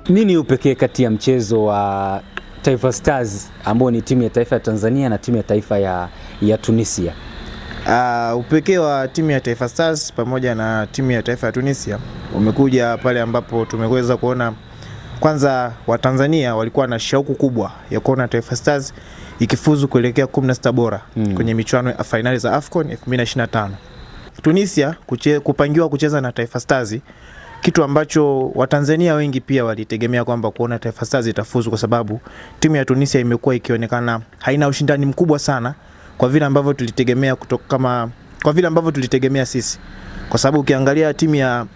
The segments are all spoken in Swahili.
Nini upekee kati ya mchezo wa Taifa Stars ambao ni timu ya taifa ya Tanzania na timu ya taifa ya Tunisia? Upekee wa timu ya Taifa Stars pamoja na timu ya taifa ya Tunisia umekuja pale ambapo tumeweza kuona kwanza Watanzania walikuwa na shauku kubwa ya kuona Taifa Stars ikifuzu kuelekea 16 bora kwenye michuano ya finali za AFCON 2025. Tunisia kupangiwa kucheza na Taifa Stars, kitu ambacho Watanzania wengi pia walitegemea kwamba kuona Taifa Stars itafuzu, kwa sababu timu ya Tunisia imekuwa ikionekana haina ushindani mkubwa sana kwa vile ambavyo tulitegemea kwa vile ambavyo tulitegemea sisi. Kwa sababu ukiangalia timu ya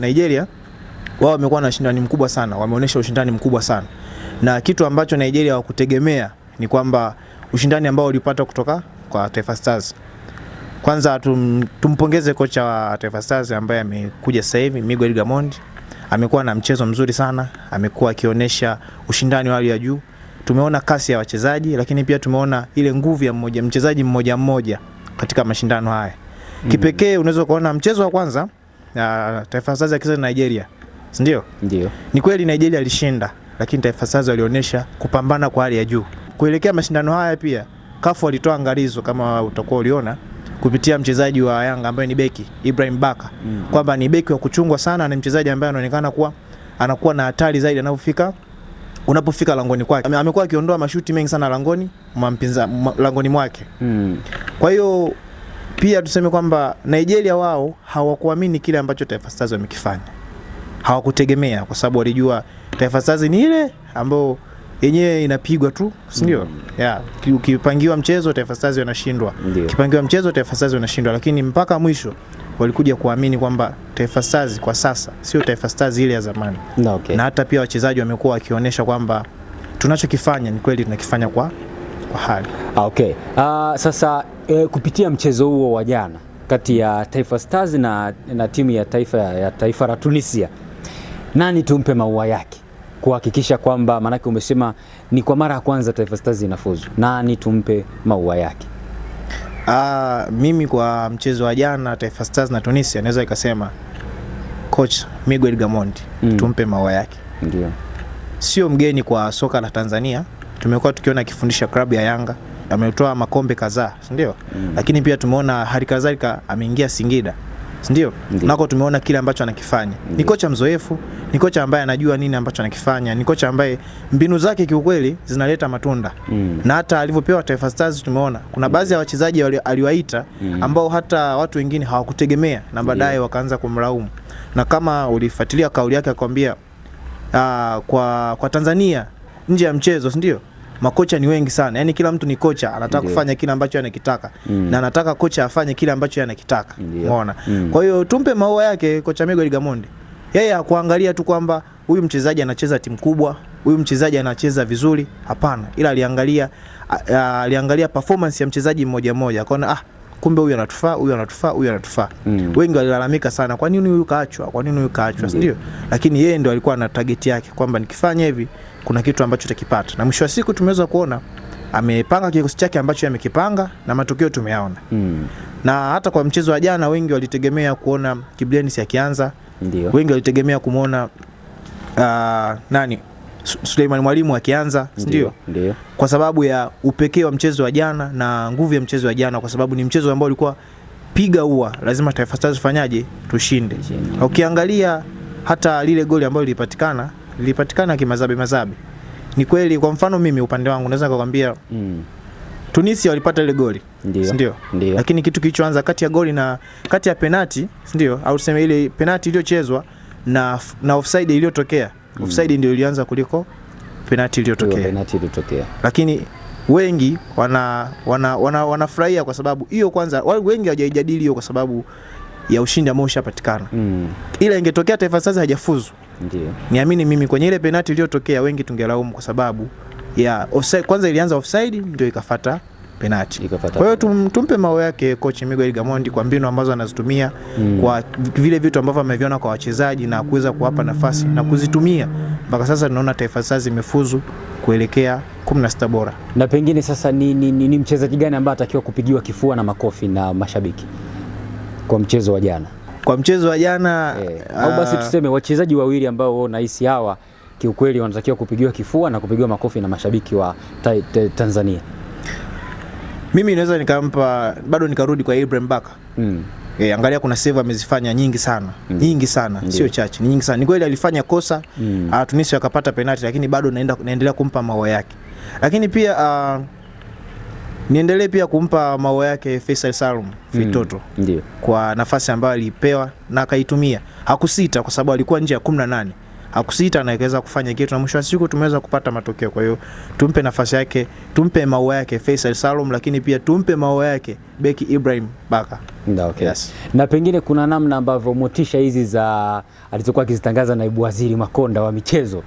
Nigeria, wao wamekuwa na ushindani mkubwa sana, wameonyesha ushindani mkubwa sana. Na kitu ambacho Nigeria hawakutegemea ni kwamba ushindani ambao walipata kutoka kwa Taifa Stars. Kwanza tumpongeze kocha wa Taifa Stars ambaye amekuja sasa hivi, Miguel Gamondi. Amekuwa na mchezo mzuri sana, amekuwa akionyesha ushindani wa hali ya juu. Tumeona kasi ya wachezaji, lakini pia tumeona ile nguvu ya mchezaji mmoja mmoja katika mashindano haya. Kipekee unaweza kuona mchezo wa kwanza Taifa Stars akicheza na Nigeria. Ndio? Ndio. Ni kweli Nigeria alishinda, lakini Taifa Stars walionyesha kupambana kwa hali ya juu. Kuelekea mashindano haya pia CAF walitoa angalizo, kama utakuwa uliona, kupitia mchezaji wa Yanga ambaye ni beki Ibrahim Baka, kwamba ni beki wa kuchungwa sana na mchezaji ambaye anaonekana kuwa anakuwa na hatari zaidi unapofika langoni kwake. Amekuwa akiondoa mashuti mengi sana langoni mwake. Kwa hiyo pia tuseme kwamba Nigeria wao hawakuamini kile ambacho Taifa Stars wamekifanya. Hawakutegemea, kwa sababu walijua Taifa Stars ni ile ambayo yenyewe inapigwa tu, si ndio? Ukipangiwa mchezo Taifa Stars wanashindwa. Ukipangiwa mchezo Taifa Stars wanashindwa, lakini mpaka mwisho walikuja kuamini kwamba Taifa Stars kwa sasa sio Taifa Stars ile ya zamani. Na hata pia wachezaji wamekuwa wakionyesha kwamba tunachokifanya ni kweli tunakifanya kwa hali. Sasa kupitia mchezo huo wa jana kati ya Taifa Stars na timu ya taifa la Tunisia, nani tumpe maua yake kuhakikisha kwamba, manake umesema ni kwa mara ya kwanza Taifa Stars inafuzu, nani tumpe maua yake? Mimi kwa mchezo wa jana Taifa Stars na Tunisia naweza ikasema coach Miguel Gamondi tumpe maua yake. Ndio. Sio mgeni kwa soka la Tanzania. Tumekuwa tukiona akifundisha klabu ya Yanga, ametoa makombe kadhaa, ndio? Lakini pia tumeona hali kadhalika ameingia Singida, ndio? Nako tumeona kile ambacho anakifanya. Ni kocha mzoefu, ni kocha ambaye anajua nini ambacho anakifanya, ni kocha ambaye mbinu zake kiukweli zinaleta matunda. Na hata alivyopewa Taifa Stars tumeona kuna baadhi ya wachezaji aliwaita ambao hata watu wengine hawakutegemea, na baadaye wakaanza kumlaumu. Na kama ulifuatilia kauli yake akwambia kwa Tanzania nje ya mchezo, ndio? Makocha ni wengi sana. Yaani kila mtu ni kocha, anataka kufanya kile ambacho anakitaka. Na anataka kocha afanye kile ambacho anakitaka. Umeona? Kwa hiyo tumpe maua yake kocha Miguel Gamondi. Yeye hakuangalia tu kwamba huyu mchezaji anacheza timu kubwa, huyu mchezaji anacheza vizuri, hapana. Ila aliangalia performance ya mchezaji mmoja mmoja. Akaona kumbe huyu anatufaa, huyu anatufaa, huyu anatufaa. Wengi walilalamika sana, kwa nini huyu kaachwa? Kwa nini huyu kaachwa? Ndio? Lakini yeye ndio alikuwa na target yake kwamba nikifanya hivi kuna kitu ambacho tutakipata. Na mwisho wa siku tumeweza kuona amepanga kikosi chake ambacho amekipanga na matokeo tumeyaona. Na hata kwa mchezo wa jana wengi walitegemea kuona Kiblenisi akianza. Ndio. Wengi walitegemea kumuona Suleiman Mwalimu akianza, ndio? Ndio. Kwa sababu ya upekee wa mchezo wa jana na nguvu ya mchezo wa jana, kwa sababu ni mchezo ambao ulikuwa piga ua, lazima Taifa Stars fanyaje? Tushinde. Ukiangalia hata lile goli ambalo lilipatikana kimazabe. Ni kweli, kwa mfano mimi upande wangu naweza kukwambia Tunisia walipata ile goli. Ndio? Lakini kitu kilichoanza kati ya goli na kati ya penalti, ndio? Au tuseme ile penalti iliyochezwa na offside iliyotokea. Offside ndio ilianza kuliko penalti iliyotokea. Lakini wengi wanafurahia kwa sababu hiyo, kwanza wengi hawajadili hiyo kwa sababu ya ushindi ambao ushapatikana. Ila ingetokea Taifa Stars hajafuzu, ndio, niamini mimi kwenye ile penalti iliyotokea wengi tungelaumu kwa sababu ya offside. Kwanza ilianza offside ndio ikafuata penalti. Kwa hiyo tumpe maua yake coach Miguel Gamondi kwa mbinu ambazo anazitumia, kwa vile vitu ambavyo ameviona kwa wachezaji na kuweza kuwapa nafasi na kuzitumia. Mpaka sasa tunaona Taifa Stars imefuzu kuelekea 16 bora. Na pengine sasa ni mchezaji gani ambaye atakiwa kupigiwa kifua na makofi na mashabiki kwa mchezo wa jana? Kwa mchezo wa jana au basi tuseme wachezaji wawili ambao nahisi hawa kiukweli wanatakiwa kupigiwa kifua na kupigiwa makofi na mashabiki wa Tanzania? Mimi naweza nikampa, bado nikarudi kwa Ibrahim Baka. Angalia kuna save amezifanya nyingi sana. Nyingi sana, sio chache, nyingi sana. Ni kweli alifanya kosa, Tunisia akapata penalty, lakini bado naendelea kumpa maua yake. Lakini pia niendelee pia kumpa maua yake Faisal Salum Fitoto. Ndio. Kwa nafasi ambayo alipewa na akaitumia. Hakusita kwa sababu alikuwa nje ya 18. Hakusita na akaweza kufanya kitu, na mwisho wa siku tumeweza kupata matokeo. Kwa hiyo tumpe nafasi yake, tumpe maua yake Faisal Salum, lakini pia tumpe maua yake beki Ibrahim Baka. Okay. Yes. Na pengine kuna namna ambavyo motisha hizi za alizokuwa akizitangaza naibu waziri Makonda wa michezo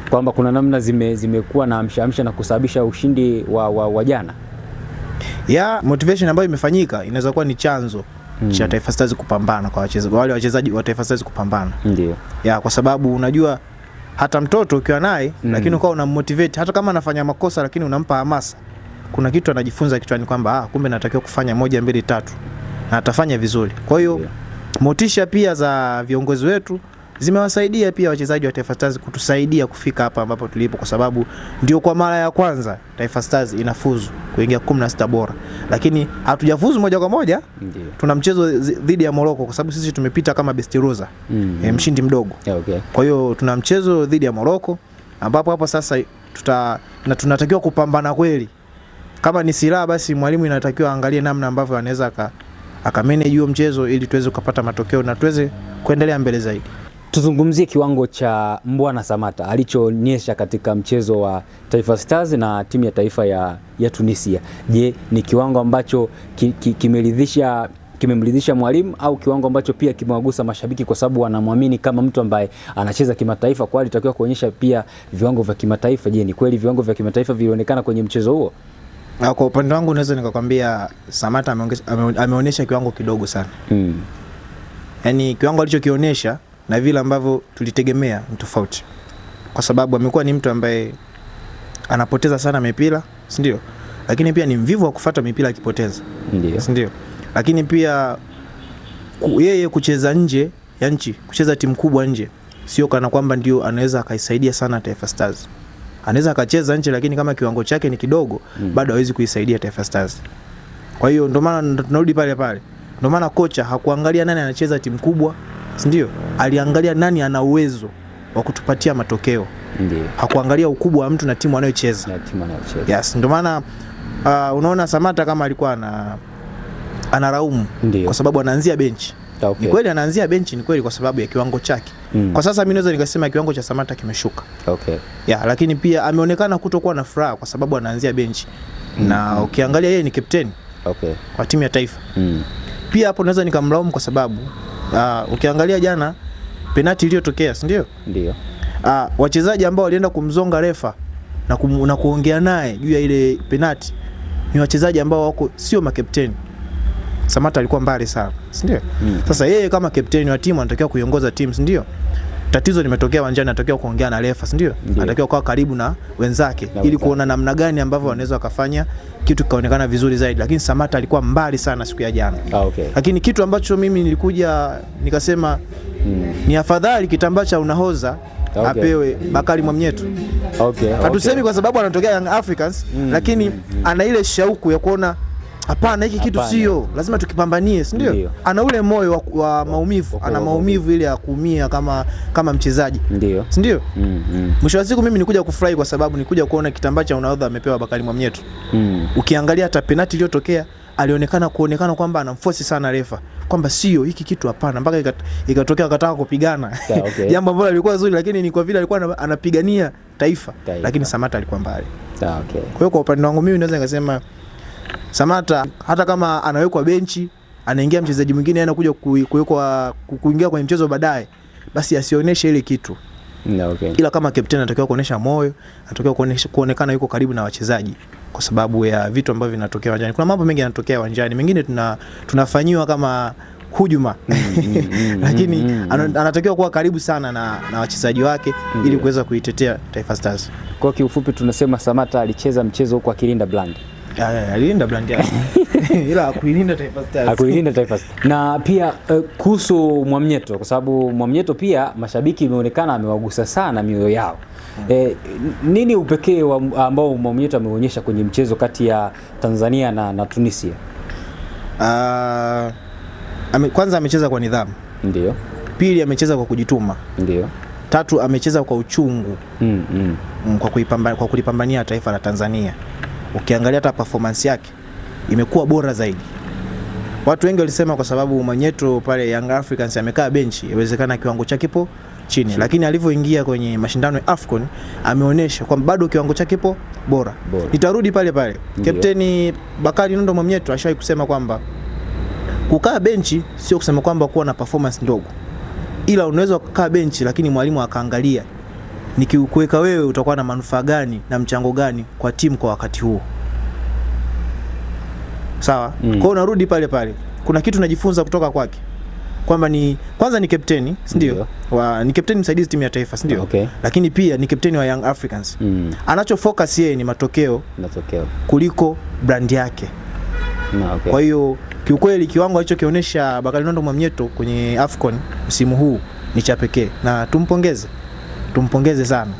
kwamba kuna namna zimekuwa na amsha na kusababisha ushindi wa jana. Motivation ambayo imefanyika inaweza kuwa ni chanzo cha Taifa Stars kupambana, kwa wale wachezaji wa Taifa Stars kupambana. Ndio. Kwa sababu unajua hata mtoto ukiwa naye lakini ukawa unammotivate, hata kama anafanya makosa lakini unampa hamasa, kuna kitu anajifunza kichwani kwamba kumbe natakiwa kufanya 1 2 3 na atafanya vizuri. Kwa hiyo motisha pia za viongozi wetu zimewasaidia pia wachezaji wa Taifa Stars kutusaidia kufika hapa ambapo tulipo, kwa sababu ndio kwa mara ya kwanza Taifa Stars inafuzu kuingia 16 bora. Lakini hatujafuzu moja kwa moja. Tuna mchezo dhidi ya Morocco, kwa sababu sisi tumepita kama best loser, mshindi mdogo. Okay. Kwa hiyo tuna mchezo dhidi ya Morocco ambapo hapo sasa tunatakiwa kupambana kweli. Kama ni silaha, basi mwalimu inatakiwa angalie namna ambavyo anaweza akamanage hiyo mchezo ili tuweze kupata matokeo na tuweze kuendelea mbele zaidi. Tuzungumzie kiwango cha Mbwana Samata alichoonyesha katika mchezo wa Taifa Stars na timu ya taifa ya Tunisia. Je, ni kiwango ambacho kimemridhisha mwalimu, au kiwango ambacho pia kimewagusa mashabiki kwa sababu wanamwamini kama mtu ambaye anacheza kimataifa, kwa alitakiwa kuonyesha pia viwango vya kimataifa? Je, ni kweli viwango vya kimataifa vilionekana kwenye mchezo huo? Kwa upande wangu naweza nikakwambia Samata ameonyesha kiwango kidogo sana. Yaani kiwango alichokionyesha na vile ambavyo tulitegemea ni tofauti, kwa sababu amekuwa ni mtu ambaye anapoteza sana mipira, si ndio? Lakini pia ni mvivu wa kufuata mipira akipoteza, si ndio? Lakini pia yeye kucheza nje ya nchi, kucheza timu kubwa nje, sio kana kwamba ndio anaweza akaisaidia sana Taifa Stars. Anaweza akacheza nje, lakini kama kiwango chake ni kidogo, bado hawezi kuisaidia Taifa Stars. Kwa hiyo ndio maana tunarudi pale pale. Ndio maana kocha hakuangalia nani anacheza timu kubwa, ndio aliangalia nani ana uwezo wa kutupatia matokeo. Hakuangalia ukubwa wa mtu na timu anayocheza. Yes, ndio maana unaona Samata kama alikuwa anaraumu kwa sababu anaanzia benchi. Ni kweli anaanzia benchi, ni kweli kwa sababu ya kiwango chake. Kwa sasa mimi naweza nikasema kiwango cha Samata kimeshuka. Lakini pia ameonekana kutokuwa na furaha kwa sababu anaanzia benchi. Na ukiangalia yeye ni captain kwa timu ya taifa. Pia hapo naweza nikamlaumu kwa sababu ukiangalia jana penalty iliyotokea, si ndio? Ndio. Wachezaji ambao walienda kumzonga refa na kuongea naye juu ya ile penalty ni wachezaji ambao wako sio makapteni. Samata alikuwa mbali sana, si ndio? Sasa yeye kama kapteni wa timu anatakiwa kuiongoza timu, si ndio? Tatizo limetokea uwanjani, anatakiwa kuongea na refa, si ndio? Anatakiwa kuwa karibu na wenzake ili kuona namna gani ambavyo wanaweza kufanya kitu kikaonekana vizuri zaidi, lakini Samata alikuwa mbali sana siku ya jana. Lakini kitu ambacho mimi nilikuja nikasema ni afadhali kitambaa cha unahoza apewe Bakari Mwamnyeto. Hatusemi kwa sababu anatokea Young Africans, lakini ana ile shauku ya kuona hapana, hiki kitu sio, lazima tukipambanie, si ndio? Ana ule moyo wa maumivu, ana maumivu ile ya kuumia kama mchezaji, si ndio? Mwisho wa siku mimi nikuja kufurahi kwa sababu nikuja kuona kitambaa cha unahodha amepewa Bakari Mwamnyeto. Ukiangalia hata penalty iliyotokea alionekana kwamba anamforce sana refa kwamba sio hiki kitu, hapana, mpaka ikatokea akataka kupigana. Jambo ambalo lilikuwa zuri, lakini ni kwa vile alikuwa anapigania taifa. Lakini Samata alikuwa mbali. Kwa hiyo kwa upande wangu mimi naweza nikasema Samata hata kama anawekwa benchi, anaingia mchezaji mwingine anakuja kuingia kwenye mchezo baadaye, basi asionyeshe ile kitu. Ila kama captain anatakiwa kuonesha moyo, anatakiwa kuonekana yuko karibu na wachezaji kwa sababu ya vitu ambavyo vinatokea uwanjani. Kuna mambo mengi yanatokea uwanjani, mengine tunafanywa kama hujuma. Lakini anatakiwa kuwa karibu sana na wachezaji wake ili kuweza kuitetea Taifa Stars. Kwa kiufupi tunasema Samata alicheza mchezo huko akilinda brand. Alilinda brand yake. Ila hakuilinda Taifa Stars. Hakuilinda Taifa Stars. Na pia kuhusu Mwamnyeto, kwa sababu Mwamnyeto pia mashabiki imeonekana amewagusa sana mioyo yao. Nini upekee ambao Mwamnyeto ameonyesha kwenye mchezo kati ya Tanzania na Tunisia? Kwanza amecheza kwa nidhamu. Ndio. Pili amecheza kwa kujituma. Ndio. Tatu amecheza kwa uchungu. Kwa kulipambania taifa la Tanzania. Ukiangalia hata performance yake imekuwa bora zaidi. Watu wengi walisema kwa sababu Mwamnyeto pale Young Africans amekaa benchi, inawezekana kiwango chake kipo chini. Lakini alivyoingia kwenye mashindano ya AFCON ameonyesha kwamba bado kiwango chake kipo bora. Nitarudi pale pale. Kapteni Bakari Nondo Mwamnyeto ashawahi kusema kwamba kukaa benchi sio kusema kwamba kuwa na performance ndogo. Ila unaweza kukaa benchi lakini mwalimu akaangalia nikikuweka wewe utakuwa na manufaa gani na mchango gani kwa timu kwa wakati huo. Sawa? Kwa hiyo unarudi pale pale. Kuna kitu najifunza kutoka kwake. Kwamba kwanza ni kapteni, ndio? Ni kapteni msaidizi timu ya taifa, ndio? Okay. Lakini pia ni kapteni wa Young Africans. Anacho focus yeye ni matokeo kuliko brand yake. Okay. Kwa hiyo kiukweli kiwango alichokionyesha Bakari Nondo Mwamnyeto kwenye AFCON msimu huu ni cha pekee na tumpongeze sana.